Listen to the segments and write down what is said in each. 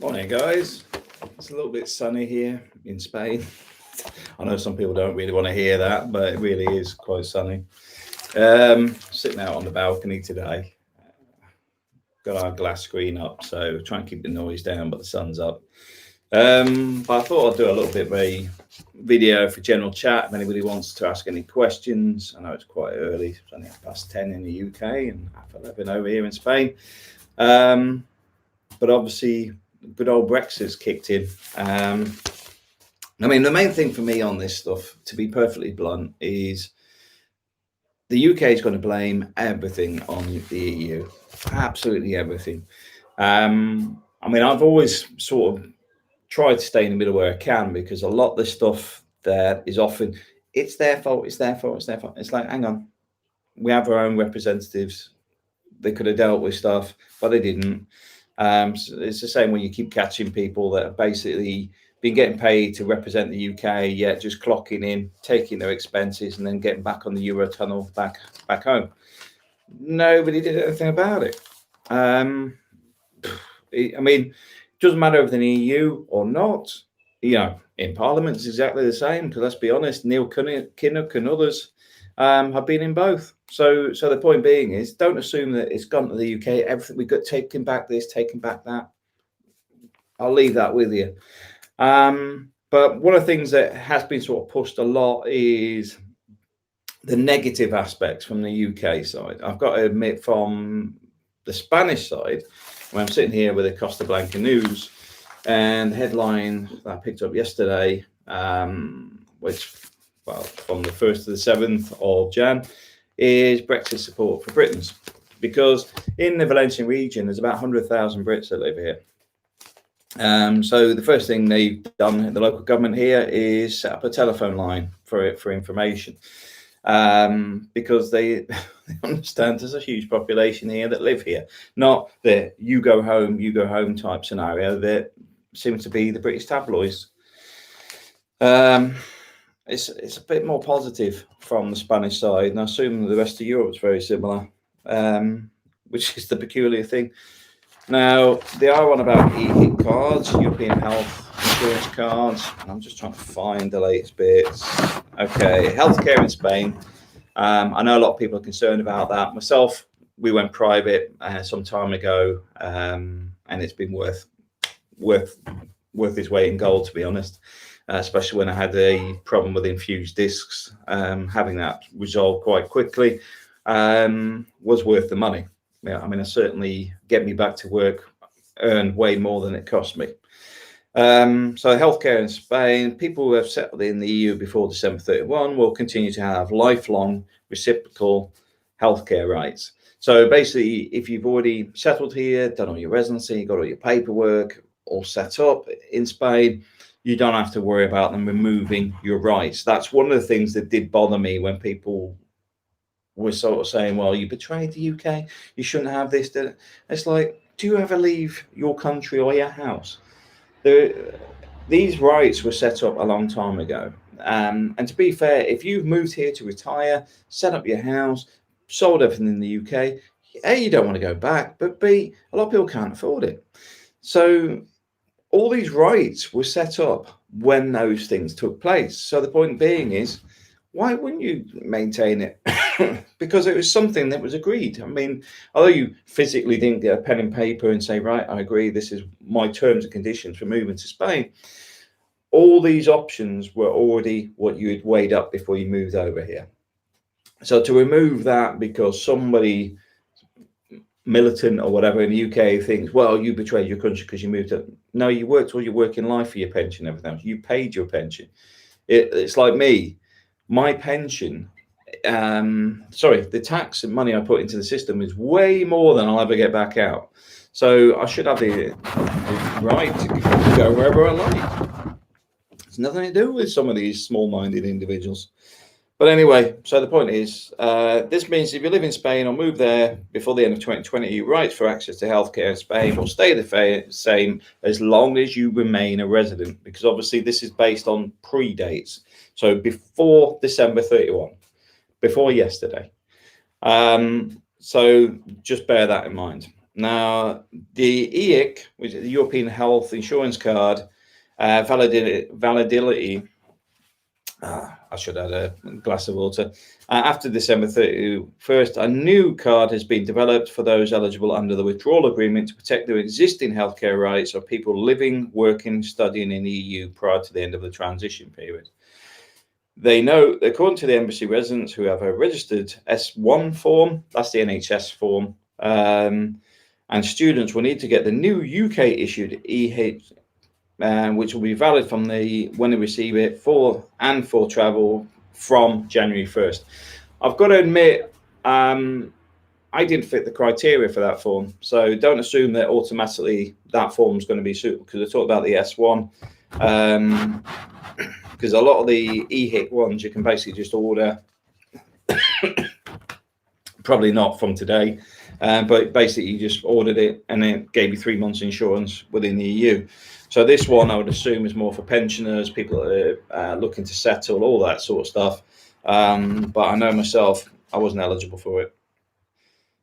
Morning, guys. It's a little bit sunny here in Spain. I know some people don't really want to hear that, but it really is quite sunny. Sitting out on the balcony today. Got our glass screen up, so try and keep the noise down, but the sun's up. But I thought I'd do a little bit of a video for general chat. If anybody wants to ask any questions, I know it's quite early. It's only past 10 in the UK and half 11 over here in Spain. But obviously, good old Brexit's kicked in. I mean, the main thing for me on this stuff, to be perfectly blunt, is the UK is going to blame everything on the EU, absolutely everything. I mean, I've always sort of tried to stay in the middle where I can, because a lot of the stuff that is often, it's their fault, it's their fault, it's their fault. It's like, hang on, we have our own representatives. They could have dealt with stuff, but they didn't. So it's the same when you keep catching people that have basically been getting paid to represent the UK, yet just clocking in, taking their expenses, and then getting back on the Eurotunnel back home. Nobody did anything about it. I mean, it doesn't matter if they're in the EU or not. In Parliament it's exactly the same. Because let's be honest, Neil Kinnock and others have been in both. So the point being is, don't assume that it's gone to the UK. Everything we got, taking back this, taking back that. I'll leave that with you. But one of the things that has been sort of pushed a lot is the negative aspects from the UK side. I've got to admit, from the Spanish side, when I'm sitting here with the Costa Blanca news, and the headline that I picked up yesterday, which, well, from the 1st to the 7th of Jan, is Brexit support for Britons. Because in the Valencian region, there's about 100,000 Brits that live here. So the first thing they've done in the local government here is set up a telephone line for information, because they understand there's a huge population here that live here. Not the you go home type scenario that seems to be the British tabloids. It's a bit more positive from the Spanish side, and I assume the rest of Europe is very similar, which is the peculiar thing. Now, they are on about e-hit cards, European health insurance cards. I'm just trying to find the latest bits. Okay, healthcare in Spain. I know a lot of people are concerned about that. Myself, we went private some time ago, and it's been worth its weight in gold, to be honest. Especially when I had a problem with infused discs, having that resolved quite quickly was worth the money. Yeah, I mean, it certainly get me back to work, earned way more than it cost me. So healthcare in Spain, people who have settled in the EU before December 31 will continue to have lifelong reciprocal healthcare rights. So basically, if you've already settled here, done all your residency, got all your paperwork all set up in Spain, you don't have to worry about them removing your rights. That's one of the things that did bother me when people were sort of saying, well, you betrayed the UK, you shouldn't have this. It's like, do you ever leave your country or your house? These rights were set up a long time ago. And to be fair, if you've moved here to retire, set up your house, sold everything in the UK, A, you don't want to go back, but B, a lot of people can't afford it. So all these rights were set up when those things took place. So the point being is, why wouldn't you maintain it? Because it was something that was agreed. I mean, although you physically didn't get a pen and paper and say, right, I agree, this is my terms and conditions for moving to Spain, all these options were already what you had weighed up before you moved over here. So to remove that because somebody militant or whatever in the UK thinks, well, you betrayed your country because you moved to... No, you worked all your working life for your pension and everything else. You paid your pension. It's like me. My pension, the tax and money I put into the system is way more than I'll ever get back out. So I should have the right to go wherever I like. It's nothing to do with some of these small-minded individuals. But anyway, so the point is, this means if you live in Spain or move there before the end of 2020, your rights for access to healthcare in Spain will stay the same as long as you remain a resident, because obviously this is based on pre-dates. So before December 31, before yesterday. So just bear that in mind. Now, the EIC, which is the European Health Insurance Card, validity. I should add a glass of water. After December 31st, a new card has been developed for those eligible under the withdrawal agreement to protect their existing healthcare rights of people living, working, studying in the EU prior to the end of the transition period. They note, according to the embassy residents who have a registered S1 form, that's the NHS form, and students will need to get the new UK issued EH, which will be valid from when they receive it for travel from January 1st. I've got to admit, I didn't fit the criteria for that form, so don't assume that automatically that form is going to be suitable, because I talked about the S1, because a lot of the EHIC ones you can basically just order, probably not from today, but basically you just ordered it and it gave you 3 months insurance within the EU. So this one I would assume is more for pensioners, people that are looking to settle, all that sort of stuff. But I know myself, I wasn't eligible for it.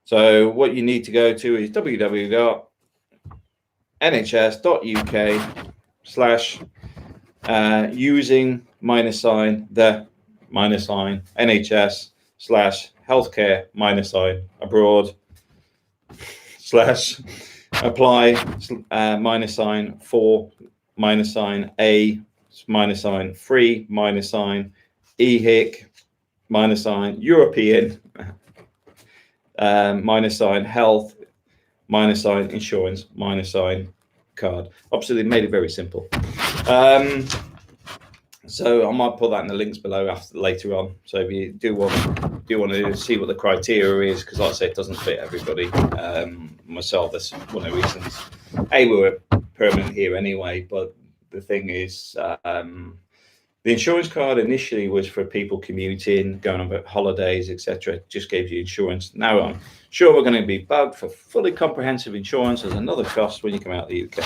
So what you need to go to is www.nhs.uk/using NHS/healthcare-abroad/ apply -for -a -free EHIC European health insurance card. Obviously, they made it very simple. So I might put that in the links below later on. So if you do want to see what the criteria is, because like I say, it doesn't fit everybody. Myself, that's one of the reasons. We were permanent here anyway, but the thing is, the insurance card initially was for people commuting, going on holidays, etc. Just gave you insurance. Now I'm sure we're going to be bugged for fully comprehensive insurance as another cost when you come out of the UK.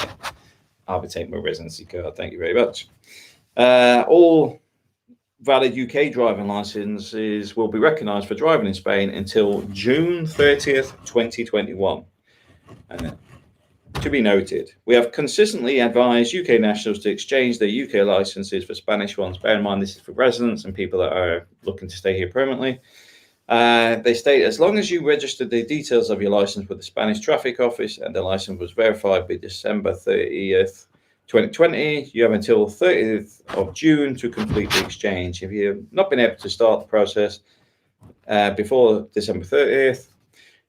I'll be taking my residency card. Thank you very much. All valid UK driving licenses will be recognised for driving in Spain until June 30th, 2021. To be noted, we have consistently advised UK nationals to exchange their UK licenses for Spanish ones. Bear in mind, this is for residents and people that are looking to stay here permanently. They state, as long as you registered the details of your license with the Spanish Traffic Office and the license was verified by December 30th, 2020, you have until 30th of June to complete the exchange. If you've not been able to start the process before December 30th,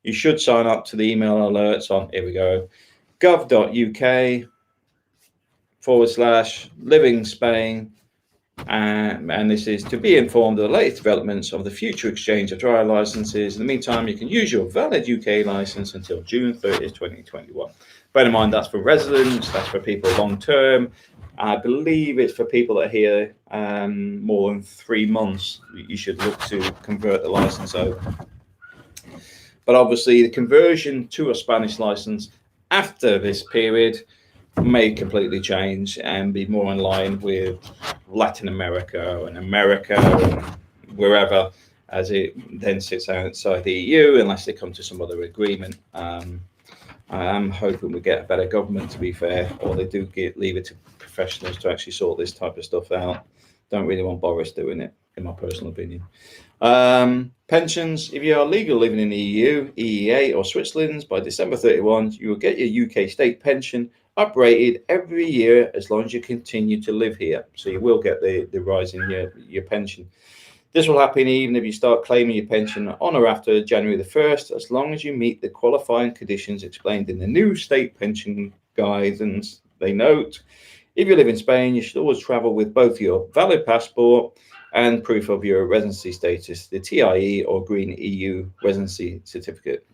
you should sign up to the email alerts on, here we go, gov.uk/living Spain, and this is to be informed of the latest developments of the future exchange of driver licenses. In the meantime, you can use your valid UK license until June 30th, 2021. Bear in mind, that's for residents, that's for people long term. I believe it's for people that are here more than 3 months. You should look to convert the license over. But obviously, the conversion to a Spanish license after this period may completely change and be more in line with Latin America and wherever, as it then sits outside the EU, unless they come to some other agreement. I'm hoping we get a better government, to be fair, or they do leave it to professionals to actually sort this type of stuff out. Don't really want Boris doing it, in my personal opinion. Pensions, if you are legal living in the EU, EEA or Switzerland by December 31, you will get your UK state pension uprated every year as long as you continue to live here. So you will get the rise in your pension. This will happen even if you start claiming your pension on or after January the 1st, as long as you meet the qualifying conditions explained in the new state pension guidance. They note, if you live in Spain, you should always travel with both your valid passport and proof of your residency status, the TIE or Green EU residency certificate.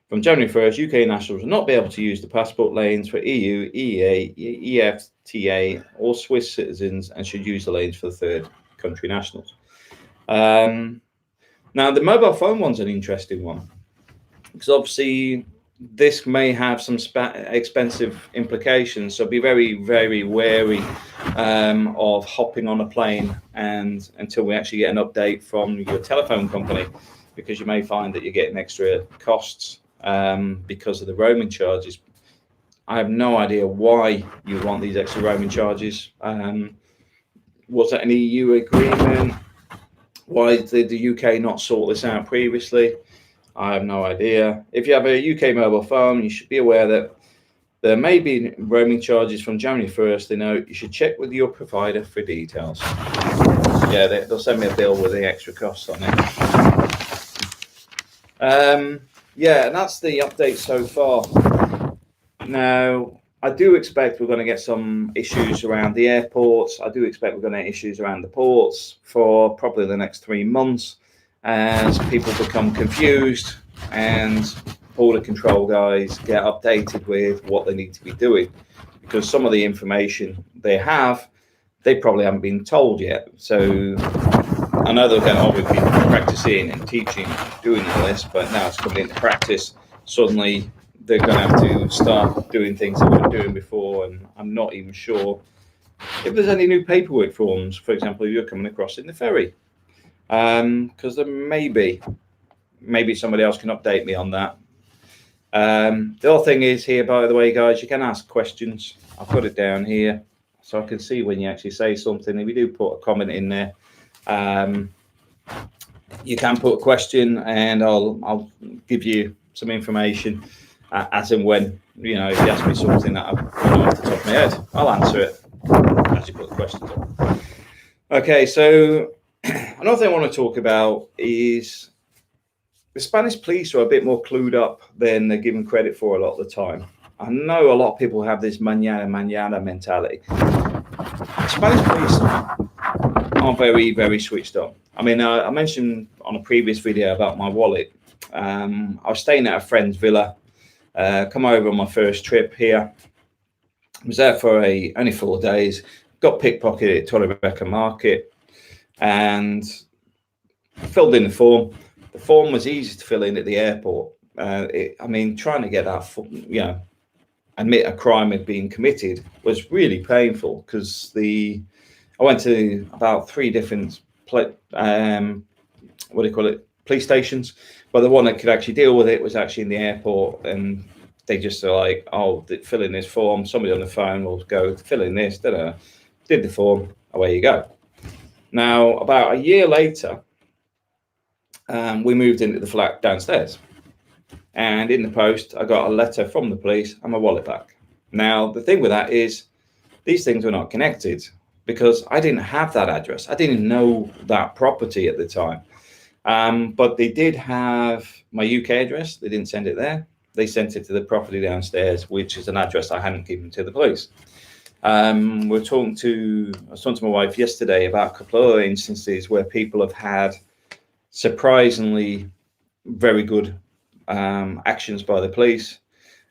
From January 1st, UK nationals will not be able to use the passport lanes for EU, EEA, EFTA or Swiss citizens, and should use the lanes for the third country nationals. Now, the mobile phone one's an interesting one, because obviously this may have some expensive implications. So be very, very wary of hopping on a plane and until we actually get an update from your telephone company, because you may find that you're getting extra costs because of the roaming charges. I have no idea why you want these extra roaming charges. Was that an EU agreement? Why did the UK not sort this out previously? I have no idea. If you have a UK mobile phone, you should be aware that there may be roaming charges from January 1st. They know you should check with your provider for details. Yeah, they'll send me a bill with the extra costs on it. Yeah, and that's the update so far. Now, I do expect we're going to get some issues around the airports. I do expect we're going to get issues around the ports for probably the next 3 months as people become confused and border control guys get updated with what they need to be doing, because some of the information they have, they probably haven't been told yet. So I know they're going to obviously be practicing and teaching, doing all this, but now it's coming into practice. Suddenly they're going to have to start doing things they weren't doing before, and I'm not even sure if there's any new paperwork forms, for example, if you're coming across in the ferry, because there may be. Maybe somebody else can update me on that. The other thing is here, by the way, guys, you can ask questions. I've got it down here so I can see when you actually say something. If you do put a comment in there, you can put a question and I'll give you some information as and when, you know, if you ask me something that I've off the top of my head, I'll answer it as you put the questions up. Okay, so another thing I want to talk about is the Spanish police are a bit more clued up than they're given credit for a lot of the time. I know a lot of people have this mañana mentality. The Spanish police are very, very switched on. I mean, I mentioned on a previous video about my wallet. I was staying at a friend's villa, come over on my first trip here. I was there for only 4 days, got pickpocketed at Torrevieja market and filled in the form. The form was easy to fill in at the airport. I mean, trying to get that, you know, admit a crime had been committed was really painful, because I went to about 3 different police stations, but the one that could actually deal with it was actually in the airport, and they just are like, oh, fill in this form. Somebody on the phone will go fill in this. Did the form, away you go. Now, about a year later, we moved into the flat downstairs, and in the post I got a letter from the police and my wallet back. Now the thing with that is these things were not connected, because I didn't have that address. I didn't know that property at the time, but they did have my UK address. They didn't send it there. They sent it to the property downstairs, which is an address I hadn't given to the police. I was talking to my wife yesterday about a couple of other instances where people have had surprisingly very good actions by the police.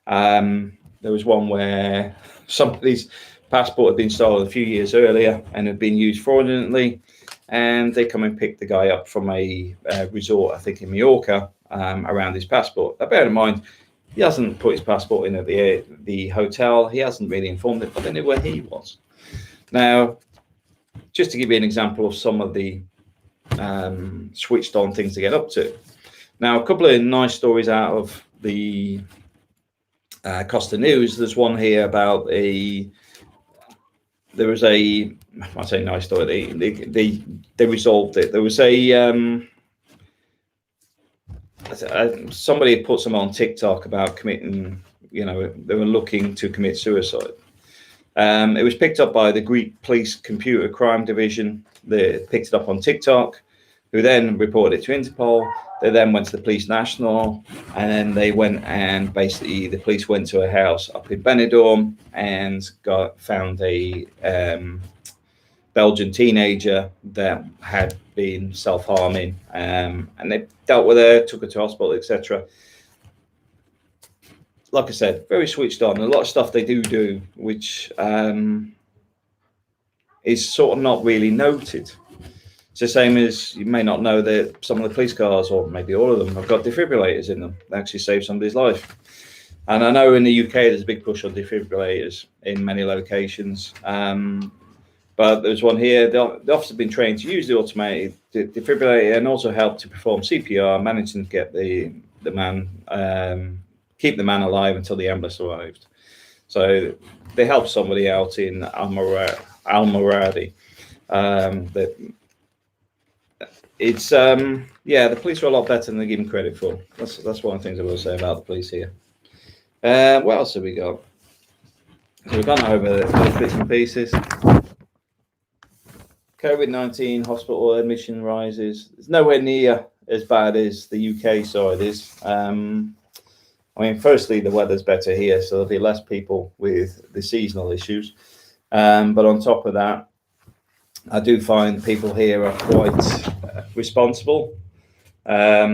There was one where somebody's passport had been stolen a few years earlier and had been used fraudulently, and they come and pick the guy up from a resort, I think in Mallorca, around his passport. Now, bear in mind, he hasn't put his passport in at the hotel. He hasn't really informed it, but they knew where he was. Now, just to give you an example of some of the switched on things to get up to. Now, a couple of nice stories out of the Costa News. There's one here about I say nice story. They resolved it. There was somebody put some on TikTok about committing, you know, they were looking to commit suicide. It was picked up by the Greek Police Computer Crime Division. They picked it up on TikTok, who then reported it to Interpol. They then went to the Police National, and then they went and basically the police went to a house up in Benidorm and found a Belgian teenager that had been self-harming, and they dealt with her, took her to hospital, etc. Like I said, very switched on. A lot of stuff they do, which is sort of not really noted. It's the same as you may not know that some of the police cars, or maybe all of them, have got defibrillators in them. They actually save somebody's life. And I know in the UK there's a big push on defibrillators in many locations. But there's one here. The officer has been trained to use the automated defibrillator and also help to perform CPR, managing to get the the man, keep the man alive until the ambulance arrived. So they helped somebody out in Almoradí. It's the police are a lot better than they give them credit for. That's one of the things I will say about the police here. What else have we got? So we've gone over the bits and pieces. COVID-19 hospital admission rises. It's nowhere near as bad as the UK side is. I mean, firstly, the weather's better here, so there'll be less people with the seasonal issues. But on top of that, I do find people here are quite responsible, a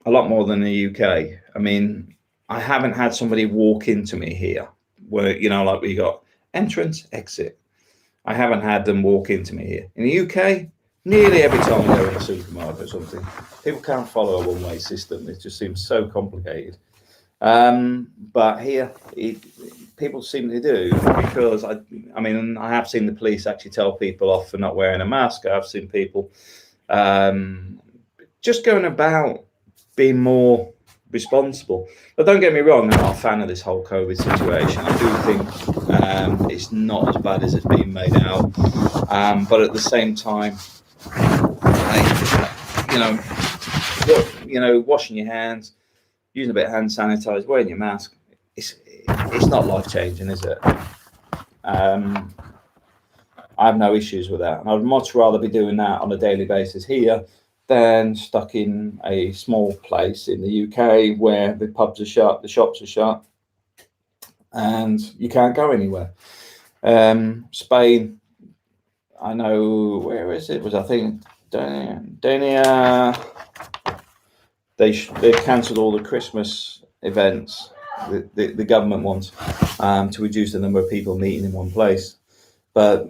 lot more than the UK. I mean, I haven't had somebody walk into me here where, like we got entrance, exit. I haven't had them walk into me here. In the UK, nearly every time I go in a supermarket or something, people can't follow a one-way system. It just seems so complicated. But here, people seem to do, because I have seen the police actually tell people off for not wearing a mask. I've seen people just going about being more responsible. But don't get me wrong, I'm not a fan of this whole COVID situation. I do think it's not as bad as it's being made out. But at the same time, washing your hands, using a bit of hand sanitizer, wearing your mask, it's not life-changing, is it? I have no issues with that. And I'd much rather be doing that on a daily basis here than stuck in a small place in the UK where the pubs are shut, the shops are shut, and you can't go anywhere. Spain, I know, where is it? I think Dania. They cancelled all the Christmas events, the government ones, to reduce the number of people meeting in one place. But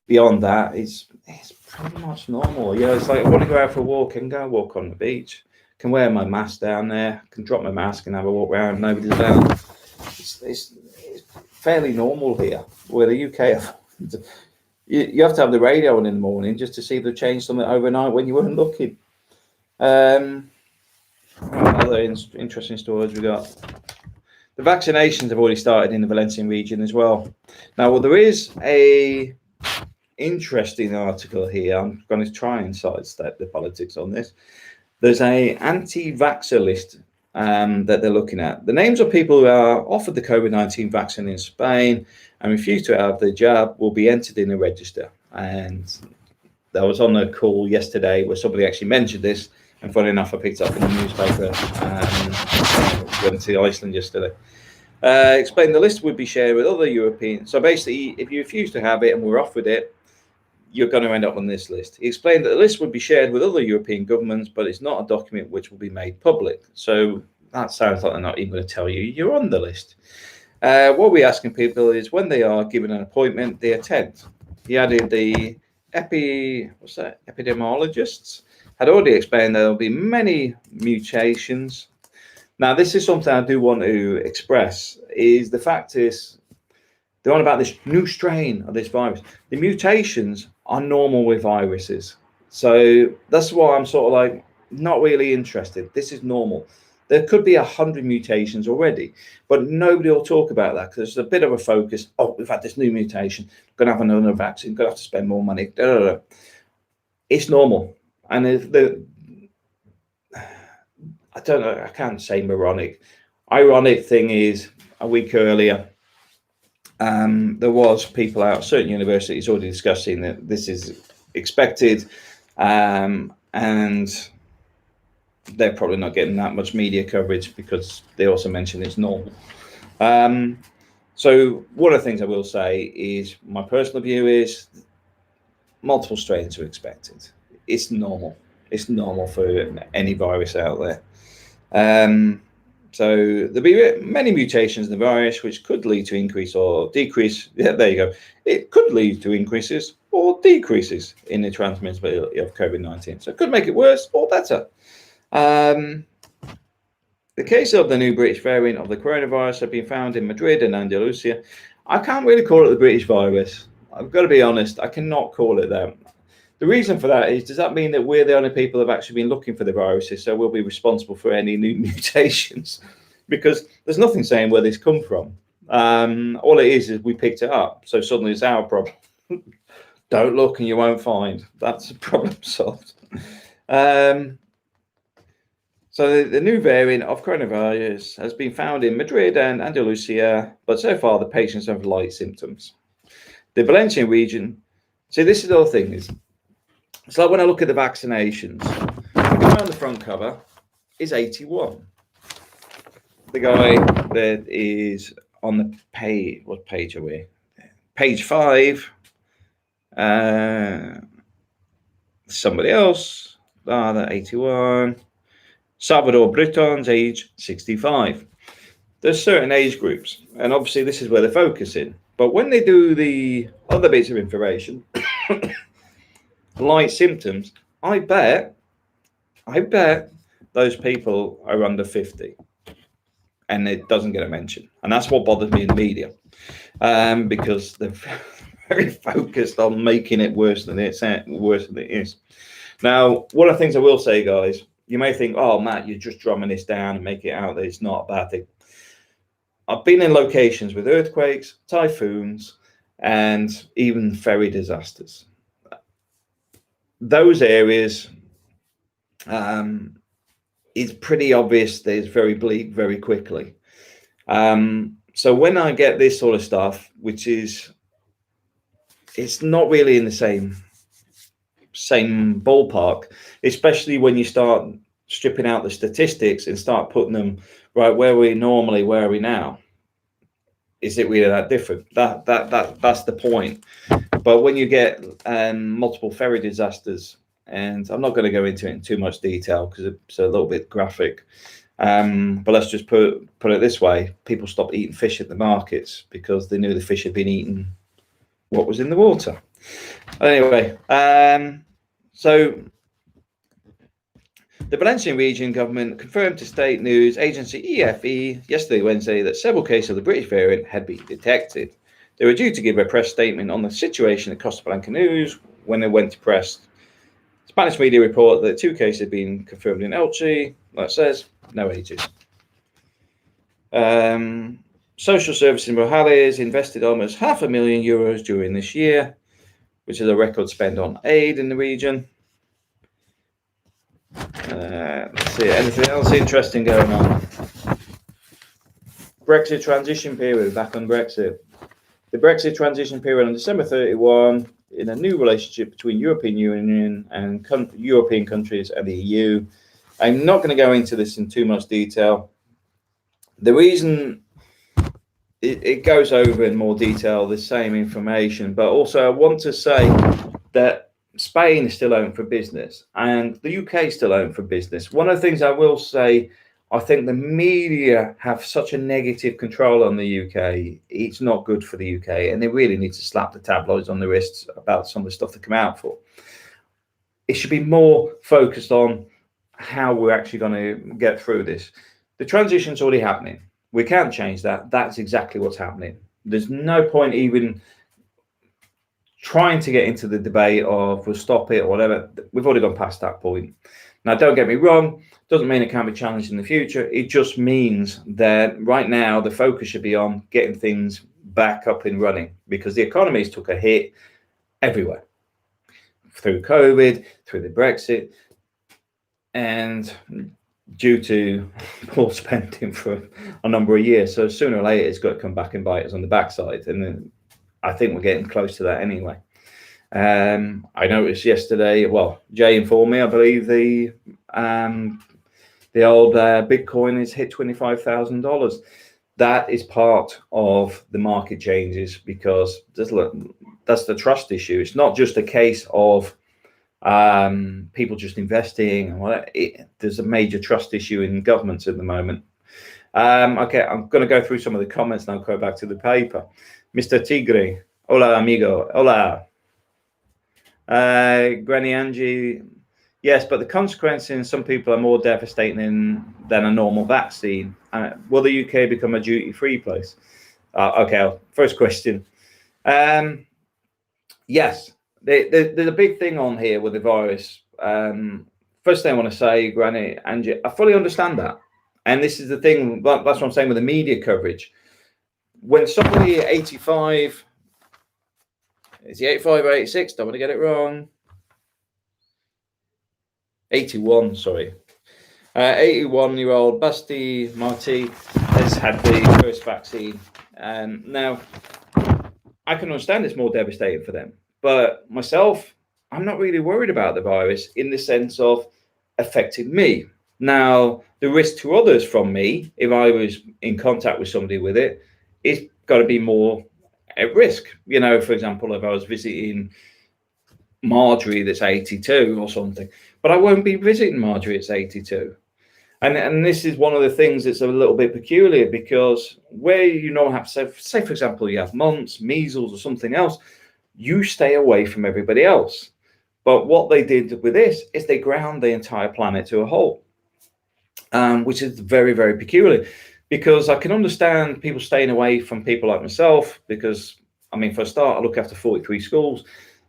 beyond that, it's pretty much normal. It's like, I want to go out for a walk, I can go walk on the beach, can wear my mask down there, can drop my mask and have a walk around, nobody's around. It's fairly normal here, where the UK, you have to have the radio on in the morning just to see if they've changed something overnight when you weren't looking. Other interesting stories we got. The vaccinations have already started in the Valencian region as well. Now, there is a interesting article here. I'm going to try and sidestep the politics on this. There's a anti-vaxxer list that they're looking at. The names of people who are offered the COVID-19 vaccine in Spain and refuse to have the jab will be entered in a register. And I was on a call yesterday where somebody actually mentioned this, and funny enough, I picked it up in the newspaper. Went to Iceland yesterday. Explained the list would be shared with other Europeans. So basically, if you refuse to have it and we're offered it, you're going to end up on this list. He explained that the list would be shared with other European governments, but it's not a document which will be made public. So that sounds like they're not even going to tell you you're on the list. What we're asking people is, when they are given an appointment, they attend. He added the epidemiologists had already explained there will be many mutations. Now, this is something I do want to express, is the fact is, they're on about this new strain of this virus. The mutations are normal with viruses. So that's why I'm sort of like not really interested. This is normal. There could be 100 mutations already, but nobody will talk about that because there's a bit of a focus. Oh, we've had this new mutation. Going to have another vaccine. Going to have to spend more money. It's normal. And if I don't know, I can't say moronic. Ironic thing is, a week earlier, there was people out certain universities already discussing that this is expected, and they're probably not getting that much media coverage because they also mentioned it's normal. So one of the things I will say is, my personal view is, multiple strains are expected. It's normal. It's normal for any virus out there. So there'll be many mutations in the virus which could lead to increase or decrease. Yeah, there you go. It could lead to increases or decreases in the transmissibility of COVID-19. So it could make it worse or better. The case of the new British variant of the coronavirus have been found in Madrid and Andalusia. I can't really call it the British virus. I've got to be honest. I cannot call it that. The reason for that is, does that mean that we're the only people that have actually been looking for the viruses, so we'll be responsible for any new mutations? Because there's nothing saying where this come from. All it is we picked it up, so suddenly it's our problem. Don't look and you won't find. That's a problem solved. So the new variant of coronavirus has been found in Madrid and Andalusia, but so far the patients have light symptoms. The Valencian region, see, this is the other thing, is it's like when I look at the vaccinations, the guy on the front cover is 81. The guy that is on the page, what page are we? Page 5. Somebody else, that 81. Salvador Breton's age 65. There's certain age groups, and obviously this is where they're focusing. But when they do the other bits of information, light symptoms, I bet those people are under 50, and it doesn't get a mention. And that's what bothers me in the media, because they're very focused on making it worse than it is. Now, one of the things I will say, guys, you may think, oh, Matt, you're just drumming this down and make it out that it's not a bad thing. I've been in locations with earthquakes, typhoons, and even ferry disasters. Those areas, it's pretty obvious that it's very bleak very quickly. So when I get this sort of stuff, which is, it's not really in the same ballpark, especially when you start stripping out the statistics and start putting them right where we normally, where are we now? Is it really that different? That's the point. But when you get multiple ferry disasters, and I'm not going to go into it in too much detail because it's a little bit graphic, but let's just put it this way: people stopped eating fish at the markets because they knew the fish had been eating what was in the water. Anyway, so the Valencian region government confirmed to state news agency EFE yesterday, Wednesday, that several cases of the British variant had been detected. They were due to give a press statement on the situation at Costa Blanca News. When they went to press, Spanish media report that 2 cases had been confirmed in Elche. That says no ages. Social services in Morales invested almost €500,000 during this year, which is a record spend on aid in the region. Let's see, anything else interesting going on? Brexit transition period, back on Brexit. The Brexit transition period on December 31 in a new relationship between European Union and European countries and the EU. I'm not going to go into this in too much detail. The reason it goes over in more detail the same information, but also I want to say that Spain is still open for business and the UK is still open for business. One of the things I will say, I think the media have such a negative control on the UK. It's not good for the UK, and they really need to slap the tabloids on the wrists about some of the stuff they come out for. It should be more focused on how we're actually going to get through this. The transition's already happening. We can't change that. That's exactly what's happening. There's no point even trying to get into the debate of we'll stop it or whatever. We've already gone past that point. Now, don't get me wrong. Doesn't mean it can't be challenged in the future. It just means that right now the focus should be on getting things back up and running, because the economies took a hit everywhere through COVID, through the Brexit, and due to poor spending for a number of years. So sooner or later, it's got to come back and bite us on the backside. And then I think we're getting close to that anyway. I noticed yesterday, well, Jay informed me, I believe the old Bitcoin has hit $25,000. That is part of the market changes, because that's the trust issue. It's not just a case of people just investing and there's a major trust issue in governments at the moment. Okay, I'm going to go through some of the comments and I'll go back to the paper. Mr. Tigre, hola amigo, hola. Granny Angie, yes, but the consequences in some people are more devastating than a normal vaccine. Will the UK become a duty-free place? Okay, first question. Yes, There's a big thing on here with the virus. First thing I want to say, Granny, Angie, I fully understand that. And this is the thing, that's what I'm saying with the media coverage. When somebody at 85, is he 85 or 86? Don't want to get it wrong. 81, sorry. 81-year-old Basti Marti has had the first vaccine. Now, I can understand it's more devastating for them. But myself, I'm not really worried about the virus in the sense of affecting me. Now, the risk to others from me, if I was in contact with somebody with it, is got to be more at risk. You know, for example, if I was visiting Marjorie that's 82 or something, but I won't be visiting Marjorie that's 82. And this is one of the things that's a little bit peculiar, because where you know have, say for example, you have mumps, measles or something else, you stay away from everybody else. But what they did with this is they ground the entire planet to a halt, which is very, very peculiar, because I can understand people staying away from people like myself, because, I mean, for a start, I look after 43 schools.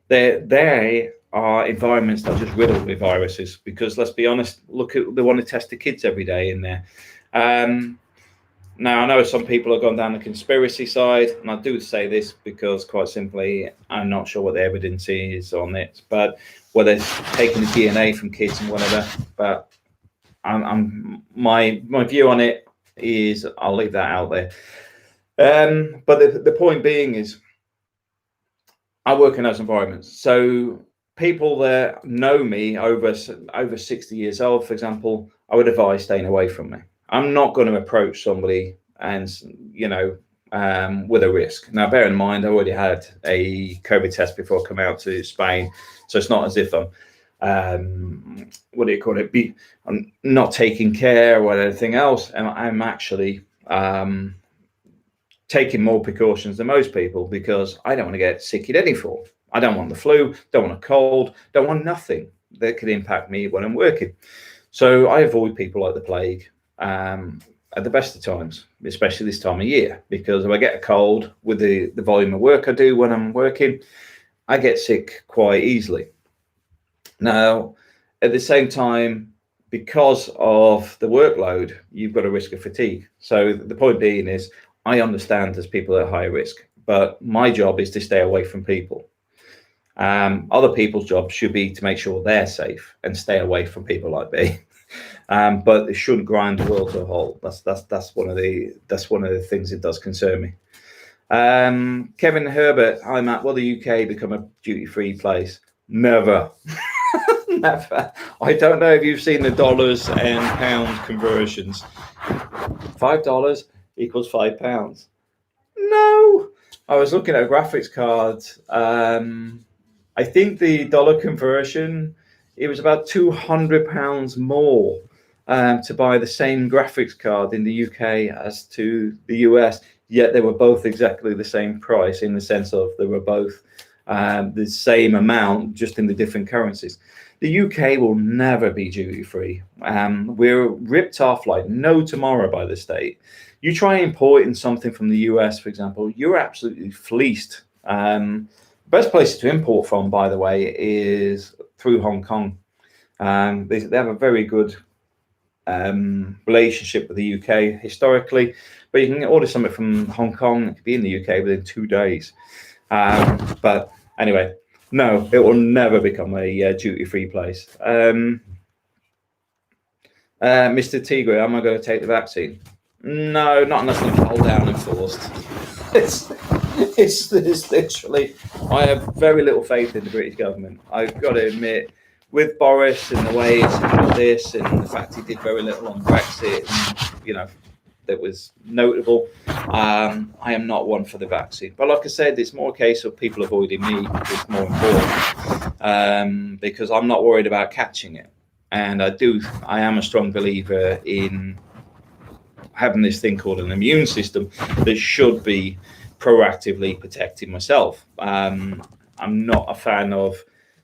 They are environments that are just riddled with viruses, because let's be honest, look at, they want to test the kids every day in there. Now, I know some people have gone down the conspiracy side, and I do say this because, quite simply, I'm not sure what the evidence is on it, but whether it's taking the DNA from kids and whatever. But my view on it is I'll leave that out there. But the point being is, I work in those environments, so people that know me over 60 years old, for example, I would advise staying away from me. I'm not going to approach somebody and, you know, with a risk. Now, bear in mind, I already had a COVID test before I come out to Spain, so it's not as if I'm, what do you call it? I'm not taking care or anything else, and I'm actually taking more precautions than most people, because I don't want to get sick in any form. I don't want the flu, don't want a cold, don't want nothing that could impact me when I'm working. So I avoid people like the plague at the best of times, especially this time of year, because if I get a cold with the volume of work I do when I'm working, I get sick quite easily. Now, at the same time, because of the workload, you've got a risk of fatigue. So the point being is, I understand there's people at high risk, but my job is to stay away from people. Other people's job should be to make sure they're safe and stay away from people like me. But it shouldn't grind the world to a halt. That's one of the things that does concern me. Kevin Herbert, hi Matt. Will the UK become a duty-free place? Never. Never. I don't know if you've seen the dollars and pound conversions. $5 equals £5. No. I was looking at a graphics card. I think the dollar conversion, it was about £200 more to buy the same graphics card in the UK as to the US, yet they were both exactly the same price, in the sense of they were both the same amount, just in the different currencies. The UK will never be duty-free. We're ripped off like no tomorrow by the state. You try importing something from the US, for example, you're absolutely fleeced. Best place to import from, by the way, is through Hong Kong. They have a very good relationship with the UK historically, but you can order something from Hong Kong, it could be in the UK within 2 days. But anyway, no, it will never become a duty-free place. Mr. Tigre, am I going to take the vaccine? No, not unless I'm held down and forced. It's literally, I have very little faith in the British government. I've got to admit, with Boris and the way he's handled this, and the fact he did very little on Brexit, and, you know, that was notable. I am not one for the vaccine. But like I said, it's more a case of people avoiding me. It's more important, because I'm not worried about catching it. And I am a strong believer in having this thing called an immune system that should be proactively protecting myself. I'm not a fan of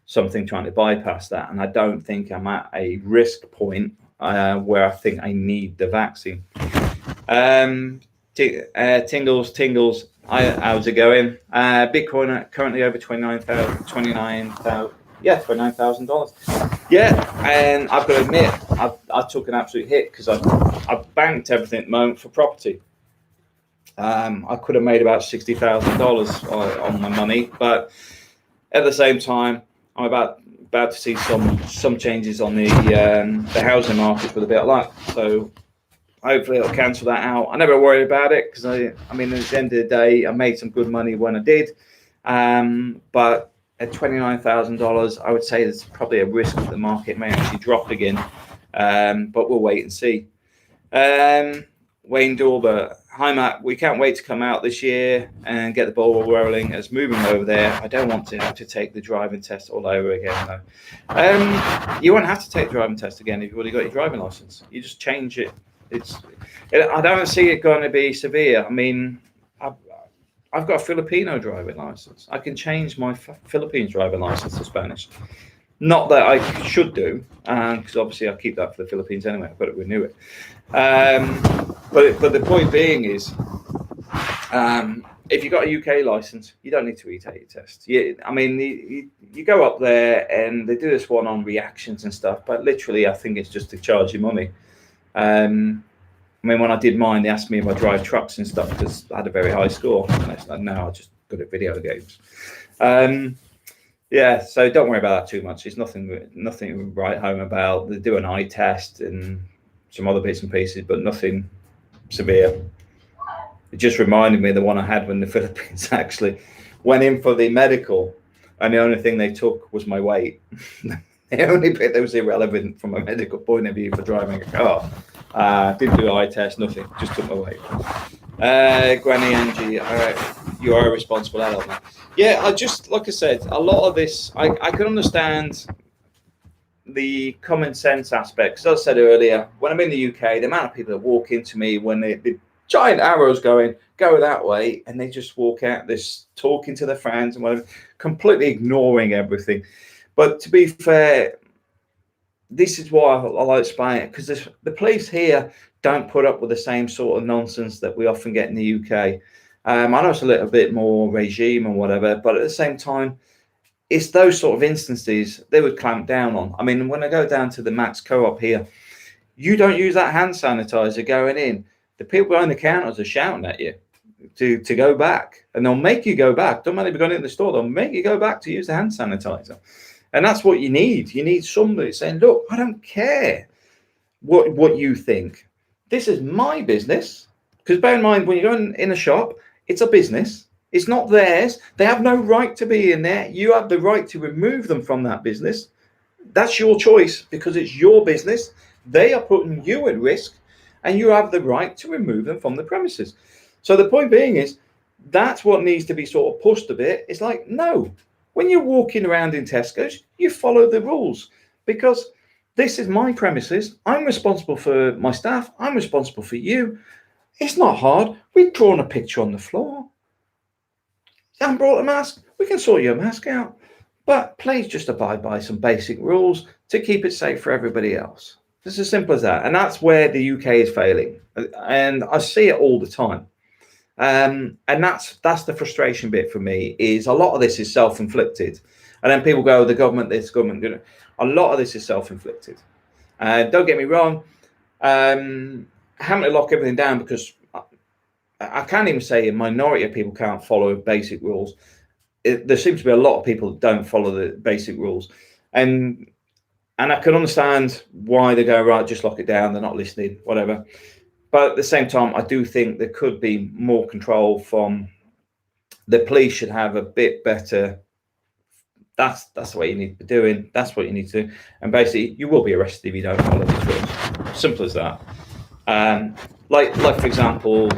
something trying to bypass that, and I don't think I'm at a risk point where I think I need the vaccine. Tingles, How's it going? Bitcoin currently over $29,000. Yeah, $29,000. Yeah, and I've got to admit, I took an absolute hit because I've banked everything at the moment for property. I could have made about $60,000 on my money, but at the same time, I'm about to see some changes on the housing market with a bit of luck. So hopefully it'll cancel that out. I never worry about it because I mean, at the end of the day, I made some good money when I did. But at $29,000, I would say there's probably a risk that the market may actually drop again. But we'll wait and see. Wayne Dorber, hi Matt, we can't wait to come out this year and get the ball rolling as moving over there. I don't want to have to take the driving test all over again though. You won't have to take the driving test again if you've already got your driving license. You just change it. I don't see it going to be severe. I mean, I've got a Filipino driving license. I can change my Philippines driving license to Spanish. Not that I should do, because obviously I keep that for the Philippines anyway. I've got to renew it. But the point being is, if you've got a UK license, you don't need to retake your test. I mean, you go up there and they do this one on reactions and stuff, but literally I think it's just to charge you money. I mean, when I did mine, they asked me if I drive trucks and stuff because I had a very high score. And I said, no, I'm just good at video games. Yeah, so don't worry about that too much. It's nothing to write home about. They do an eye test and some other bits and pieces, but nothing severe. It just reminded me of the one I had when the Philippines actually went in for the medical, and the only thing they took was my weight. The only bit that was irrelevant from a medical point of view for driving a car. Didn't do an eye test, nothing, just took my weight. Granny Angie, you are a responsible adult now. Yeah, I just, like I said, a lot of this, I can understand the common sense aspects. As I said earlier, when I'm in the UK, the amount of people that walk into me when the giant arrows go that way, and they just walk out, this talking to their friends and whatever, completely ignoring everything. But to be fair, this is why I like Spain, because the police here don't put up with the same sort of nonsense that we often get in the UK. I know it's a little bit more regime and whatever, but at the same time, it's those sort of instances they would clamp down on. I mean, when I go down to the Max Co-op here, you don't use that hand sanitizer going in. The people behind the counters are shouting at you to go back, and they'll make you go back. Don't matter if you're going in the store, they'll make you go back to use the hand sanitizer. And that's what you need. You need somebody saying, look, I don't care what you think. This is my business. Because bear in mind, when you're going in a shop, it's a business. It's not theirs. They have no right to be in there. You have the right to remove them from that business. That's your choice because it's your business. They are putting you at risk, and you have the right to remove them from the premises. So the point being is, that's what needs to be sort of pushed a bit. It's like, no, when you're walking around in Tesco's, you follow the rules because this is my premises. I'm responsible for my staff. I'm responsible for you. It's not hard. We've drawn a picture on the floor. You haven't brought a mask. We can sort your mask out. But please just abide by some basic rules to keep it safe for everybody else. It's as simple as that. And that's where the UK is failing. And I see it all the time. And that's the frustration bit for me, is a lot of this is self-inflicted. And then people go, the government, this government. A lot of this is self-inflicted. Don't get me wrong. Having to lock everything down because I can't even say a minority of people can't follow basic rules. There seems to be a lot of people that don't follow the basic rules. And I can understand why they go, right, just lock it down. They're not listening, whatever. But at the same time, I do think there could be more control from the police. Should have a bit better. That's the way you need to be doing. That's what you need to do. And basically, you will be arrested if you don't follow these rules. Simple as that. Like for example,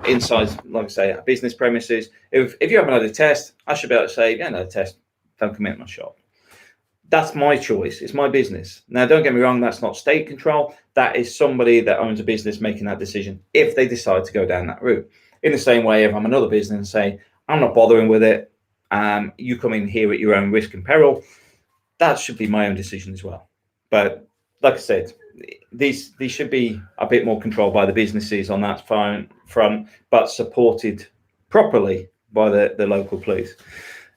inside, like I say, business premises. If you haven't had a test, I should be able to say, yeah, no, a test. Don't come in my shop. That's my choice. It's my business. Now, don't get me wrong. That's not state control. That is somebody that owns a business making that decision if they decide to go down that route. In the same way, if I'm another business and say, I'm not bothering with it, you come in here at your own risk and peril, that should be my own decision as well. But like I said, these should be a bit more controlled by the businesses on that front, but supported properly by the local police.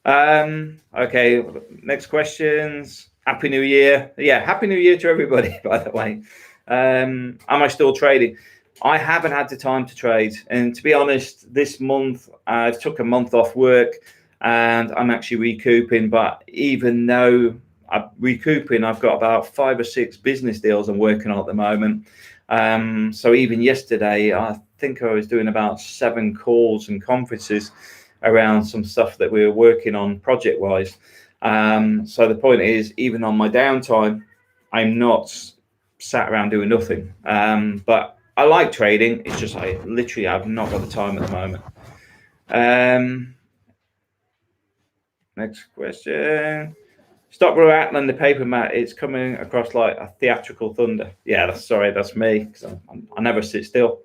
Okay, next questions. Happy New Year. Yeah, Happy New Year to everybody, by the way. Am I still trading? I haven't had the time to trade. And to be honest, this month, I took a month off work and I'm actually recouping. But even though I'm recouping, I've got about 5 or 6 business deals I'm working on at the moment. So even yesterday, I think I was doing about 7 calls and conferences around some stuff that we were working on project wise. So the point is, even on my downtime, I'm not sat around doing nothing. But I like trading. It's just I literally have not got the time at the moment. Next question. Stockbroker Atlan, the paper mat, it's coming across like a theatrical thunder. Yeah, that's me, because I never sit still.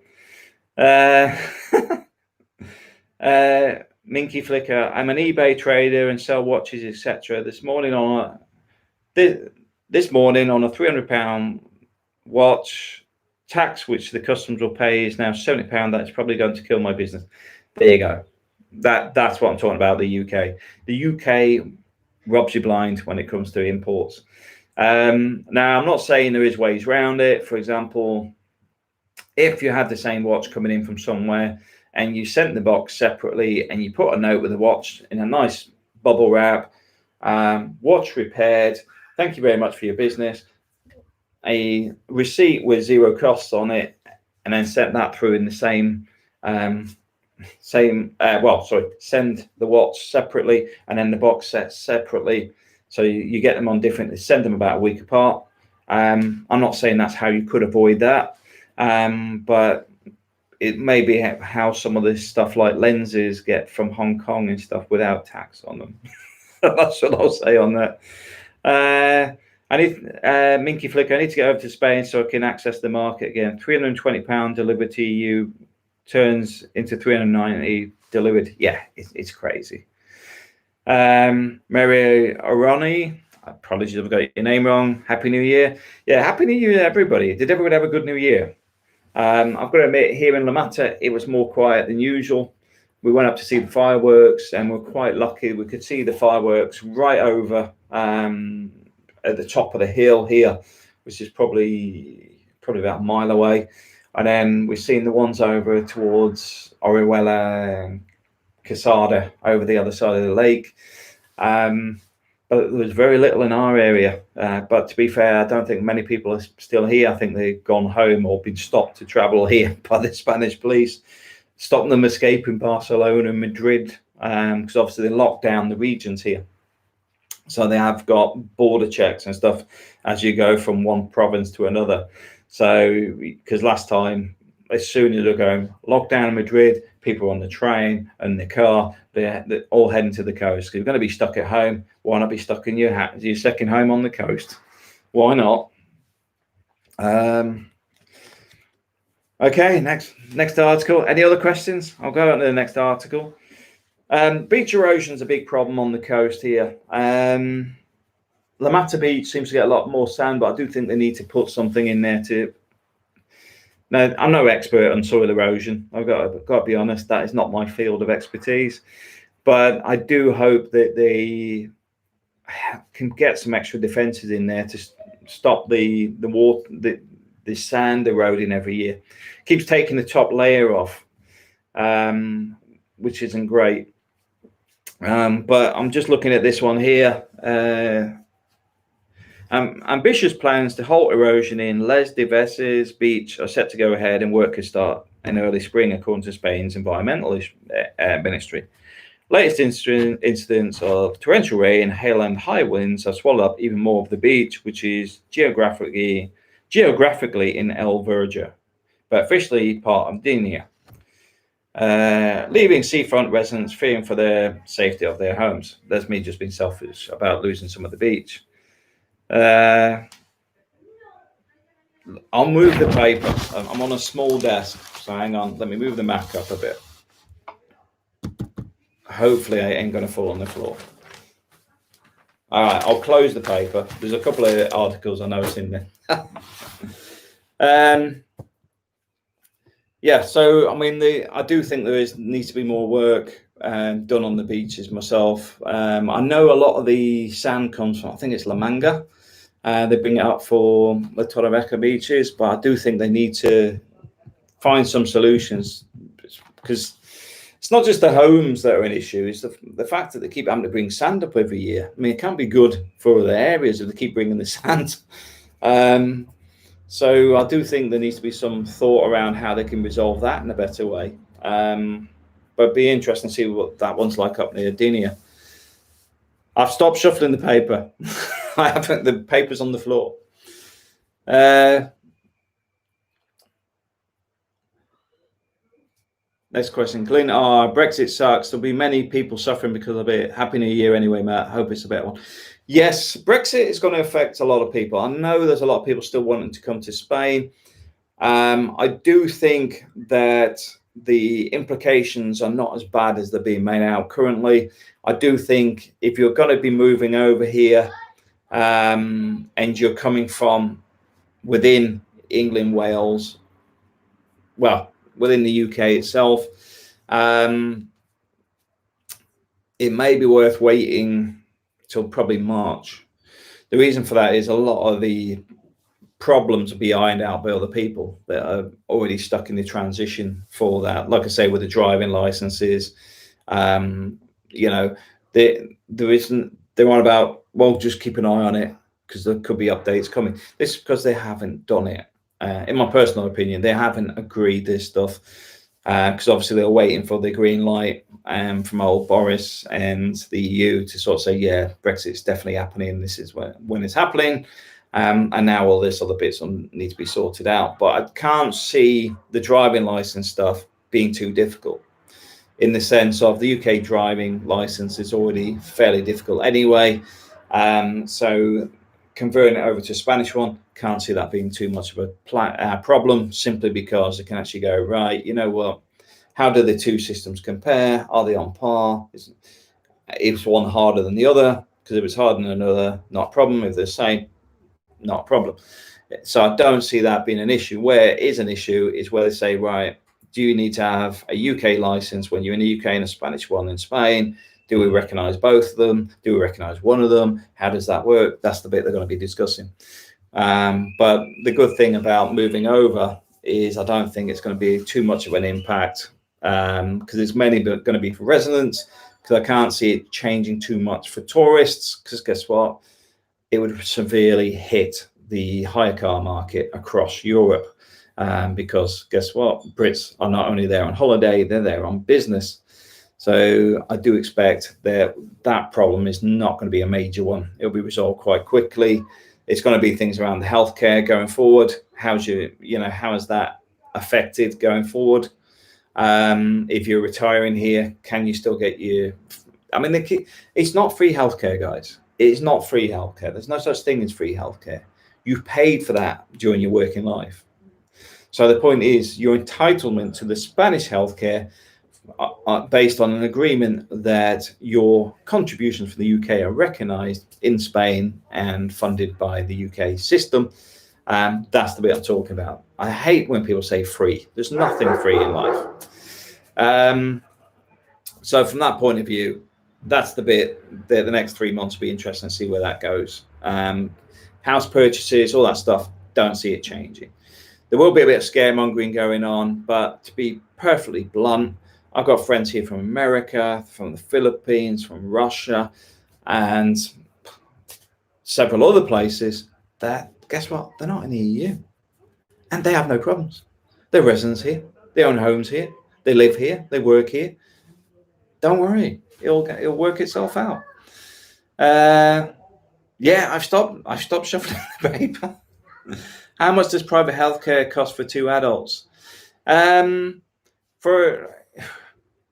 Minky Flicker, I'm an eBay trader and sell watches, etc. This morning on a £300 watch, tax which the customs will pay is now £70. That's probably going to kill my business. There you go. That's what I'm talking about. The UK. The UK robs you blind when it comes to imports. Now, I'm not saying there is ways around it. For example, if you had the same watch coming in from somewhere and you sent the box separately and you put a note with the watch in a nice bubble wrap, watch repaired, thank you very much for your business, a receipt with 0 costs on it, and then sent that through in the send the watch separately and then the box set separately, so you get them on different, send them about a week apart. I'm not saying that's how you could avoid that, but it may be how some of this stuff like lenses get from Hong Kong and stuff without tax on them. That's what I'll say on that. I need Minky Flicker, I need to get over to Spain so I can access the market again. £320 delivered to EU turns into 390 delivered. Yeah, it's crazy. Mary Aroni, I probably should have got your name wrong. Happy New Year. Yeah, Happy New Year, everybody. Did everyone have a good New Year? I've got to admit, here in La Mata, it was more quiet than usual. We went up to see the fireworks and we're quite lucky. We could see the fireworks right over at the top of the hill here, which is probably about a mile away. And then we've seen the ones over towards Orihuela and Quesada over the other side of the lake. But there was very little in our area. But to be fair, I don't think many people are still here. I think they've gone home or been stopped to travel here by the Spanish police, stopping them escaping Barcelona and Madrid, because obviously they locked down the regions here. So they have got border checks and stuff as you go from one province to another. So, because last time, as soon as they're going lockdown in Madrid, people on the train and the car, they're all heading to the coast. Because you're going to be stuck at home. Why not be stuck in your second home on the coast? Why not? Okay, next article. Any other questions? I'll go on to the next article. Beach erosion is a big problem on the coast here. La Mata Beach seems to get a lot more sand, but I do think they need to put something in there to. Now, I'm no expert on soil erosion. I've got to be honest, that is not my field of expertise. But I do hope that they can get some extra defences in there to stop the water, the sand eroding every year. Keeps taking the top layer off, which isn't great. But I'm just looking at this one here. Ambitious plans to halt erosion in Les Diveses Beach are set to go ahead and work can start in early spring, according to Spain's environmental ministry. Latest incidents of torrential rain, hail and high winds have swallowed up even more of the beach, which is geographically in El Verger, but officially part of Dinia. Leaving seafront residents fearing for their safety of their homes. That's me just being selfish about losing some of the beach. I'll move the paper. I'm on a small desk, so hang on. Let me move the Mac up a bit. Hopefully I ain't going to fall on the floor. All right, I'll close the paper. There's a couple of articles I noticed in there. Yeah, so I mean, I do think needs to be more work done on the beaches myself. I know a lot of the sand comes from, I think it's La Manga. They bring it up for the Torrevieja beaches, but I do think they need to find some solutions, because it's not just the homes that are an issue. It's the fact that they keep having to bring sand up every year. I mean, it can't be good for other areas if they keep bringing the sand. So I do think there needs to be some thought around how they can resolve that in a better way. But it'd be interesting to see what that one's like up near Dinia. I've stopped shuffling the paper. I haven't. The paper's on the floor. Next question, Clint. Brexit sucks. There'll be many people suffering because of it. Happy New Year anyway, Matt. Hope it's a better one. Yes, Brexit is going to affect a lot of people. I know there's a lot of people still wanting to come to Spain. I do think that the implications are not as bad as they're being made out currently. I do think if you're going to be moving over here and you're coming from within England, Wales, well, within the UK itself, it may be worth waiting till probably March. The reason for that is a lot of the problems will be ironed out by other people that are already stuck in the transition for that. Like I say, with the driving licenses, they're on about, well, just keep an eye on it because there could be updates coming. This is because they haven't done it. In my personal opinion, they haven't agreed this stuff because obviously they're waiting for the green light from old Boris and the EU to sort of say, yeah, Brexit's definitely happening. This is when it's happening. And now all this other bits need to be sorted out. But I can't see the driving license stuff being too difficult, in the sense of the UK driving license is already fairly difficult anyway. So converting it over to a Spanish one, can't see that being too much of a problem, simply because it can actually go, right, you know what, how do the two systems compare? Are they on par? Is one harder than the other? Because if it's harder than another, not a problem. If they're the same, not a problem. So I don't see that being an issue. Where it is an issue is where they say, right, do you need to have a UK license when you're in the UK and a Spanish one in Spain? Do we recognize both of them? Do we recognize one of them? How does that work? That's the bit they're going to be discussing. But the good thing about moving over is I don't think it's going to be too much of an impact, because it's mainly going to be for residents, because I can't see it changing too much for tourists, because guess what? It would severely hit the hire car market across Europe, because guess what? Brits are not only there on holiday, they're there on business. So I do expect that problem is not going to be a major one. It'll be resolved quite quickly. It's going to be things around the healthcare going forward. How is that affected going forward? If you're retiring here, can you still get it's not free healthcare, guys. It's not free healthcare. There's no such thing as free healthcare. You've paid for that during your working life. So the point is, your entitlement to the Spanish healthcare based on an agreement that your contributions for the UK are recognised in Spain and funded by the UK system. That's the bit I'm talking about. I hate when people say free. There's nothing free in life. So from that point of view, that's the bit that the next 3 months will be interesting to see where that goes. House purchases, all that stuff, don't see it changing. There will be a bit of scaremongering going on, but to be perfectly blunt, I've got friends here from America, from the Philippines, from Russia, and several other places that, guess what, they're not in the EU. And they have no problems. They're residents here. They own homes here. They live here. They work here. Don't worry. It'll work itself out. Yeah, I've stopped shuffling the paper. How much does private healthcare cost for 2 adults?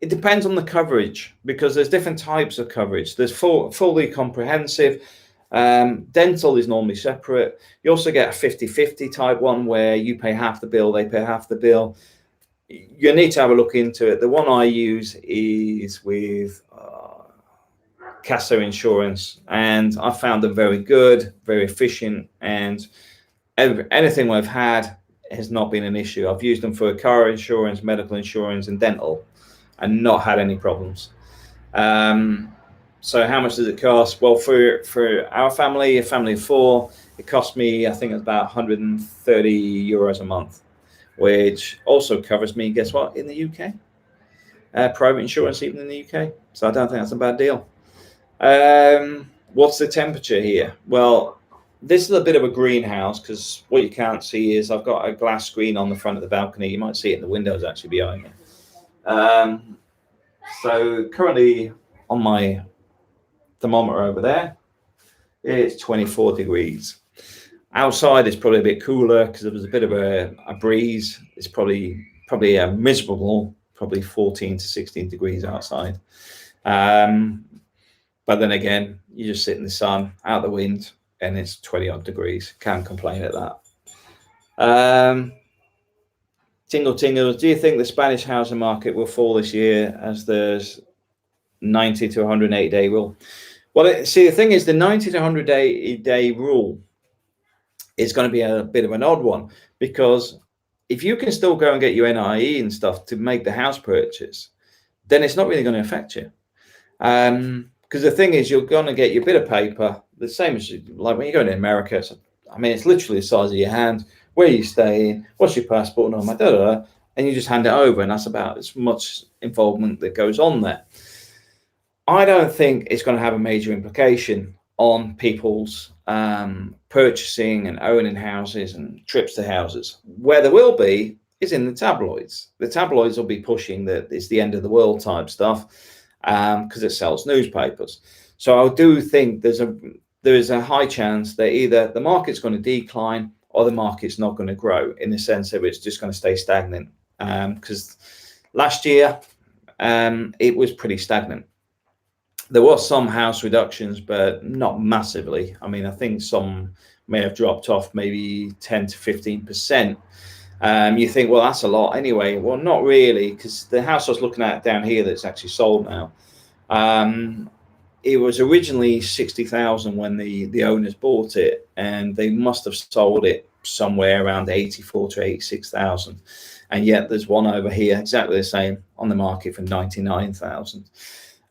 It depends on the coverage, because there's different types of coverage. There's fully comprehensive. Dental is normally separate. You also get a 50-50 type one where you pay half the bill, they pay half the bill. You need to have a look into it. The one I use is with Casa Insurance, and I found them very good, very efficient, and anything we've had, has not been an issue. I've used them for car insurance, medical insurance, and dental, and not had any problems. So how much does it cost? Well, for our family, a family of four, it cost me, I think it's about 130 euros a month, which also covers me, guess what, in the UK? Private insurance even in the UK. So I don't think that's a bad deal. What's the temperature here? Well, this is a bit of a greenhouse, because what you can't see is I've got a glass screen on the front of the balcony. You might see it in the windows actually behind me. So currently on my thermometer over there, it's 24 degrees. Outside is probably a bit cooler because there was a bit of a breeze. It's probably a miserable, probably 14 to 16 degrees outside. But then again, you just sit in the sun, out the wind, and it's 20 odd degrees. Can't complain at that. Tingle tingles, do you think the Spanish housing market will fall this year as there's 90 to 180 day rule? Well, see, the thing is, the 90 to 180 day rule is going to be a bit of an odd one, because if you can still go and get your NIE and stuff to make the house purchase, then it's not really going to affect you. Because the thing is, you're going to get your bit of paper, the same as like when you go to America. So, I mean, it's literally the size of your hand. Where you staying? What's your passport number? And you just hand it over, and that's about as much involvement that goes on there. I don't think it's going to have a major implication on people's purchasing and owning houses and trips to houses. Where there will be is in the tabloids. The tabloids will be pushing that it's the end of the world type stuff, because it sells newspapers. So I do think there is a high chance that either the market's going to decline or the market's not going to grow, in the sense that it's just going to stay stagnant. Because last year it was pretty stagnant. There was some house reductions, but not massively. I mean, I think some may have dropped off maybe 10 to 15%. You think, well, that's a lot anyway. Well, not really, because the house I was looking at down here that's actually sold now, it was originally 60,000 when the owners bought it, and they must have sold it somewhere around 84 to 86,000. And yet there's one over here exactly the same on the market for 99,000.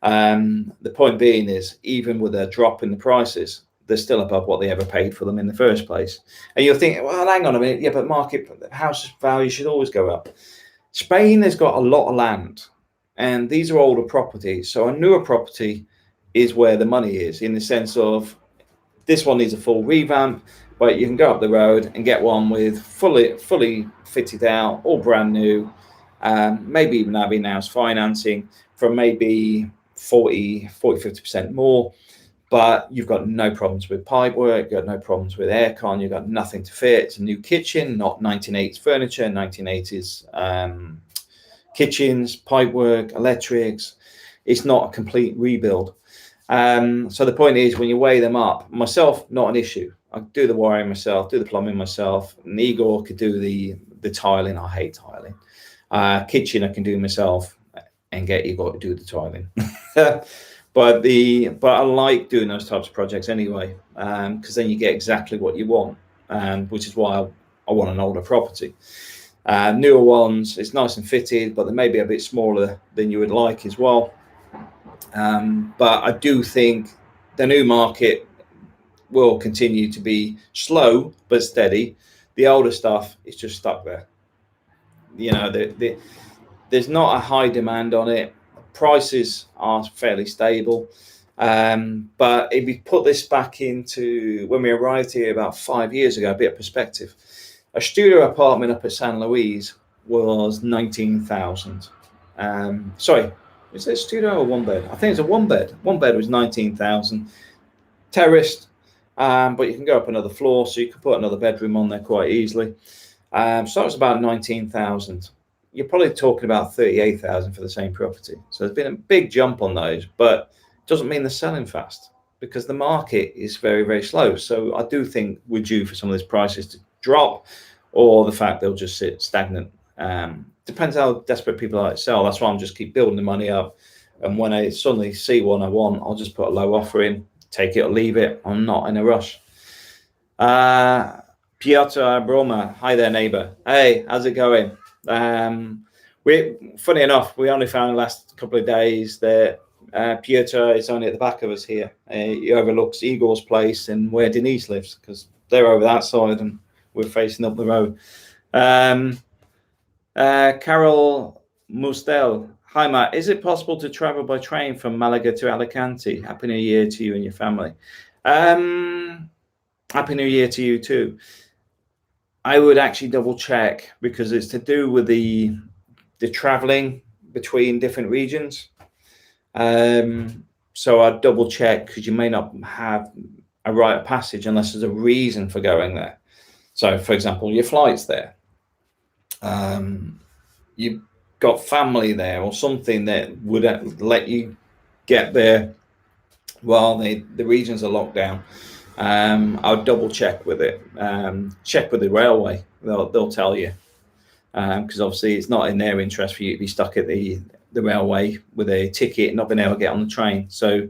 The point being is, even with a drop in the prices, they're still above what they ever paid for them in the first place. And you're thinking, well, hang on a minute, yeah, but house value should always go up. Spain has got a lot of land, and these are older properties. So a newer property is where the money is, in the sense of this one needs a full revamp, but you can go up the road and get one with fully fitted out, all brand new, maybe even have in-house financing for maybe 50% more. But you've got no problems with pipe work, you've got no problems with aircon, you've got nothing to fit. It's a new kitchen, not 1980s furniture, 1980s kitchens, pipe work, electrics. It's not a complete rebuild. So the point is, when you weigh them up, myself, not an issue. I do the wiring myself, do the plumbing myself. And Igor could do the tiling. I hate tiling. Kitchen I can do myself, and get Igor to do the tiling. But I like doing those types of projects anyway, because then you get exactly what you want, which is why I want an older property. Newer ones, it's nice and fitted, but they may be a bit smaller than you would like as well. But I do think the new market will continue to be slow but steady. The older stuff is just stuck there. You know, there's not a high demand on it. Prices are fairly stable. But if we put this back into when we arrived here about 5 years ago, a bit of perspective, a studio apartment up at San Luis was 19,000. Sorry, is it a studio or one bed? I think it's a one bed. One bed was 19,000. Terraced, but you can go up another floor, so you can put another bedroom on there quite easily. So that was about 19,000. You're probably talking about 38,000 for the same property. So there's been a big jump on those, but it doesn't mean they're selling fast, because the market is very, very slow. So I do think we're due for some of these prices to drop, or the fact they'll just sit stagnant. Depends how desperate people are to sell. That's why I'm just keep building the money up. And when I suddenly see one I want, I'll just put a low offer in, take it or leave it. I'm not in a rush. Piotr Broma, hi there, neighbour. Hey, how's it going? Funny enough, we only found the last couple of days that Piotr is only at the back of us here. He overlooks Igor's place and where Denise lives, because they're over that side and we're facing up the road. Carol Mustel, hi Matt, is it possible to travel by train from Malaga to Alicante? Happy New Year to you and your family. Happy New Year to you too. I would actually double check, because it's to do with the traveling between different regions. So I'd double check, because you may not have a rite of passage unless there's a reason for going there. So for example, your flight's there, you've got family there or something that would let you get there while the regions are locked down. I'll double check with it. Check with the railway; they'll tell you, because obviously it's not in their interest for you to be stuck at the railway with a ticket and not being able to get on the train. So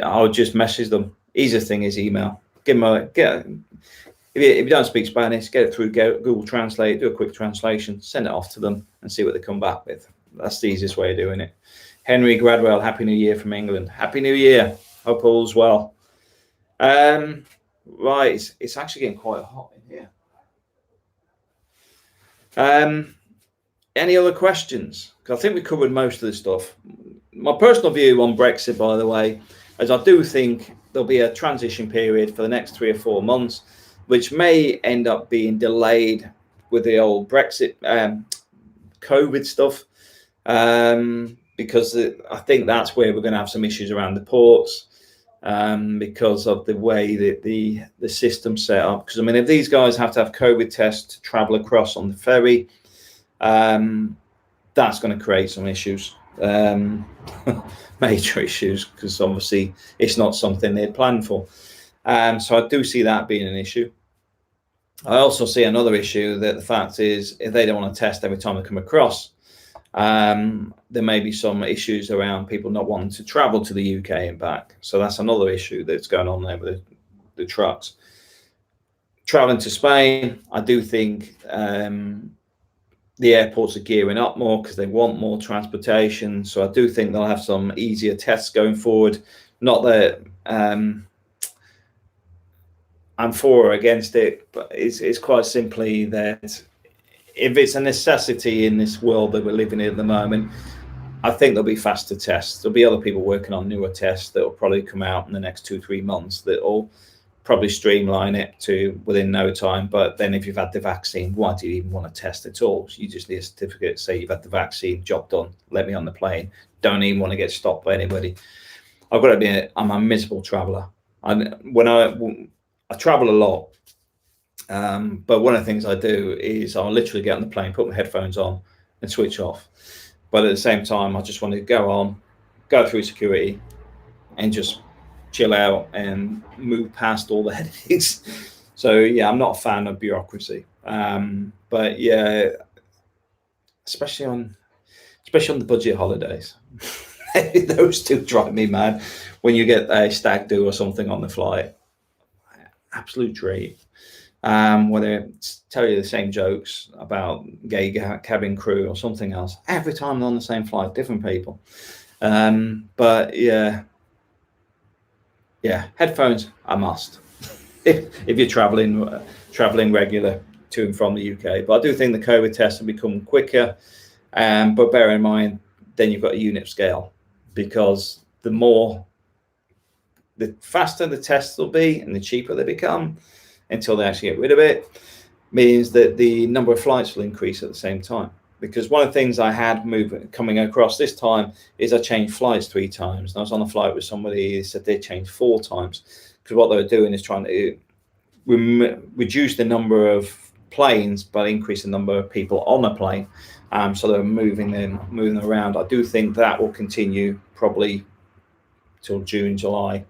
I'll just message them. Easiest thing is email. Give them if you don't speak Spanish, get it through Google Translate, do a quick translation, send it off to them, and see what they come back with. That's the easiest way of doing it. Henry Gradwell, Happy New Year from England. Happy New Year. Hope all's well. Right, it's actually getting quite hot in here. Any other questions? Because I think we covered most of the stuff. My personal view on Brexit, by the way, is I do think there'll be a transition period for the next 3 or 4 months, which may end up being delayed with the old Brexit COVID stuff, because I think that's where we're going to have some issues around the ports, because of the way that the system's set up. Because I mean, if these guys have to have COVID tests to travel across on the ferry, that's going to create some issues, major issues, because obviously it's not something they'd planned for. So I do see that being an issue. I also see another issue, that the fact is, if they don't want to test every time they come across, there may be some issues around people not wanting to travel to the UK and back. So that's another issue that's going on there with the trucks. Traveling to Spain, I do think the airports are gearing up more because they want more transportation. So I do think they'll have some easier tests going forward. Not that I'm for or against it, but it's quite simply that if it's a necessity in this world that we're living in at the moment, I think there'll be faster tests. There'll be other people working on newer tests that will probably come out in the next 2-3 months that will probably streamline it to within no time. But then if you've had the vaccine, why do you even want to test at all? You just need a certificate, say you've had the vaccine, job done, let me on the plane. Don't even want to get stopped by anybody. I've got to admit, I'm a miserable traveller. I travel a lot, but one of the things I do is I'll literally get on the plane, put my headphones on and switch off. But at the same time, I just want to go through security and just chill out and move past all the headaches. So yeah, I'm not a fan of bureaucracy. But yeah, especially on the budget holidays. Those two drive me mad. When you get a stag do or something on the flight, absolute treat. Whether it's tell you the same jokes about gay cabin crew or something else, every time they're on the same flight, different people. But yeah, headphones a must if you're traveling regular to and from the UK. But I do think the COVID tests will become quicker, but bear in mind, then you've got a unit scale, because the faster the tests will be and the cheaper they become until they actually get rid of it, means that the number of flights will increase at the same time. Because one of the things I had coming across this time is I changed flights 3 times. And I was on a flight with somebody who said they changed 4 times, because what they were doing is trying to reduce the number of planes but increase the number of people on a plane. So they're moving them around. I do think that will continue probably till June, July.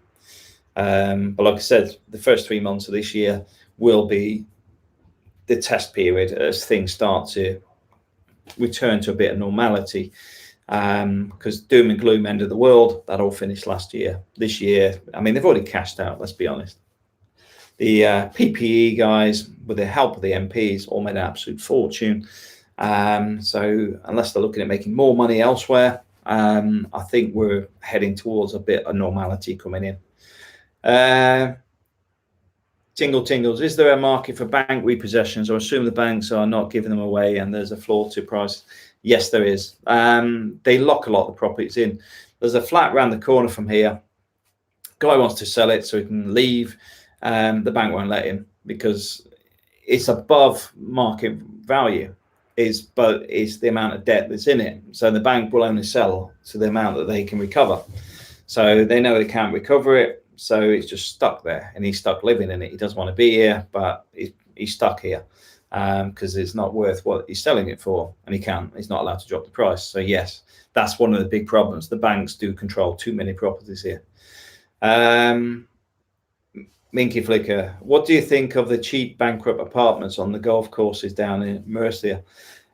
But like I said, the first 3 months of this year will be the test period as things start to return to a bit of normality. Because doom and gloom, end of the world, that all finished last year. This year, I mean, they've already cashed out, let's be honest. The PPE guys, with the help of the MPs, all made an absolute fortune. So unless they're looking at making more money elsewhere, I think we're heading towards a bit of normality coming in. Tingles, is there a market for bank repossessions? I assume the banks are not giving them away and there's a floor to price. Yes, there is. They lock a lot of the properties in. There's a flat around the corner from here. Guy wants to sell it so he can leave. The bank won't let him because it's above market value, but it's the amount of debt that's in it. So the bank will only sell to the amount that they can recover. So they know they can't recover it. So it's just stuck there, and he's stuck living in it. He doesn't want to be here, but he's stuck here because it's not worth what he's selling it for, and he's not allowed to drop the price. So yes, that's one of the big problems. The banks do control too many properties here. Minky Flicker, what do you think of the cheap bankrupt apartments on the golf courses down in Mercia?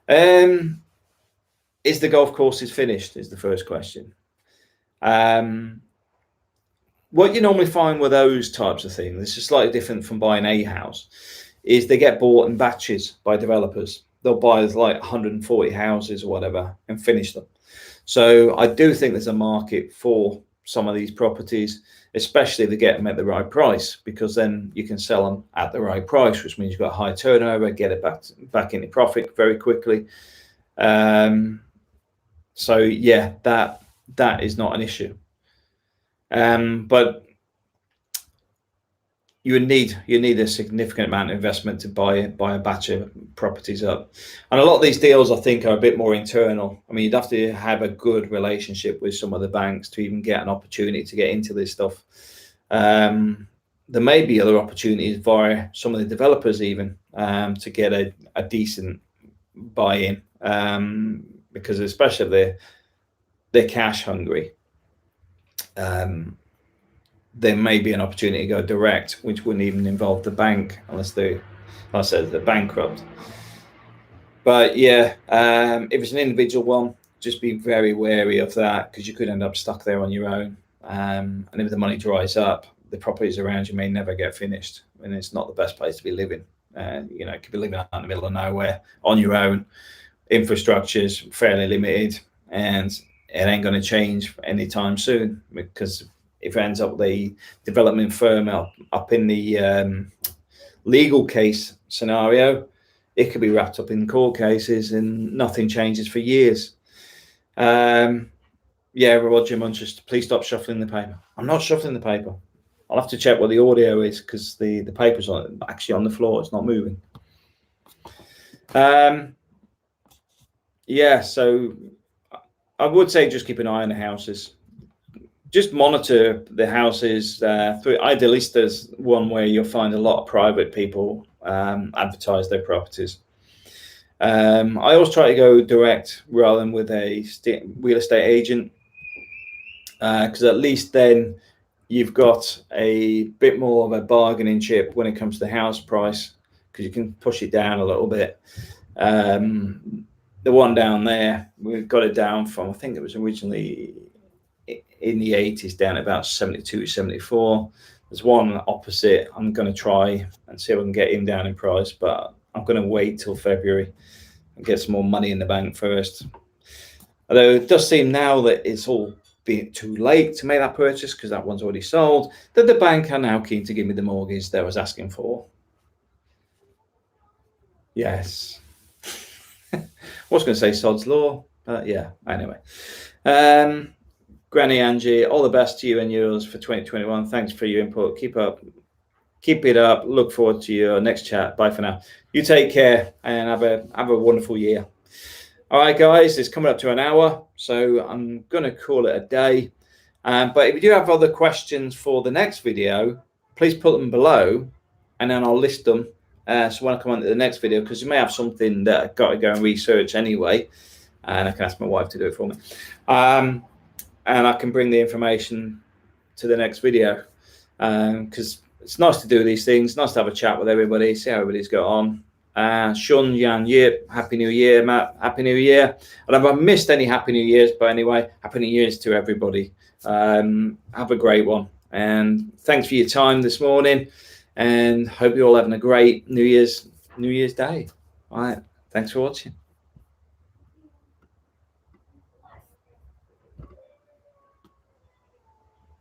Is the golf courses finished is the first question. What you normally find with those types of things, this is slightly different from buying a house, is they get bought in batches by developers. They'll buy like 140 houses or whatever and finish them. So I do think there's a market for some of these properties, especially if they get them at the right price, because then you can sell them at the right price, which means you've got a high turnover, get it back into profit very quickly. So yeah, that is not an issue. But you need a significant amount of investment to buy a batch of properties up, and a lot of these deals I think are a bit more internal. I mean, you'd have to have a good relationship with some of the banks to even get an opportunity to get into this stuff. There may be other opportunities via some of the developers even to get a decent buy-in, because especially if they're cash hungry. There may be an opportunity to go direct, which wouldn't even involve the bank unless they're bankrupt. But yeah, if it's an individual one, just be very wary of that, because you could end up stuck there on your own. And if the money dries up, the properties around you may never get finished, and it's not the best place to be living. You know, you could be living out in the middle of nowhere on your own. Infrastructure's fairly limited, and it ain't going to change anytime soon, because if it ends up the development firm up in the legal case scenario, it could be wrapped up in court cases and nothing changes for years. Yeah, Roger Munchester, please stop shuffling the paper. I'm not shuffling the paper. I'll have to check what the audio is, because the paper's actually on the floor. It's not moving. Yeah, so I would say just keep an eye on the houses. Just monitor the houses through Idealista's one where you'll find a lot of private people advertise their properties. I always try to go direct rather than with a real estate agent, because at least then you've got a bit more of a bargaining chip when it comes to the house price, because you can push it down a little bit. The one down there, we've got it down from, I think it was originally in the 80s, down at about 72, 74. There's one opposite. I'm going to try and see if I can get him down in price, but I'm going to wait till February and get some more money in the bank first. Although it does seem now that it's all being too late to make that purchase, because that one's already sold, that the bank are now keen to give me the mortgage that I was asking for. Yes. I was going to say sod's law, but yeah, anyway. Granny Angie, all the best to you and yours for 2021. Thanks for your input. Keep it up. Look forward to your next chat. Bye for now. You take care and have a wonderful year. All right, guys, it's coming up to an hour, so I'm going to call it a day. But if you do have other questions for the next video, please put them below, and then I'll list them. So when I come on to the next video, because you may have something that I've got to go and research anyway, and I can ask my wife to do it for me. And I can bring the information to the next video, because it's nice to do these things, nice to have a chat with everybody, see how everybody's got on. Shun Yan Yip, Happy New Year, Matt, Happy New Year. And if I missed any Happy New Years, but anyway, Happy New Year's to everybody. Have a great one. And thanks for your time this morning. and hope you're all having a great New Year's Day. All right, thanks for watching.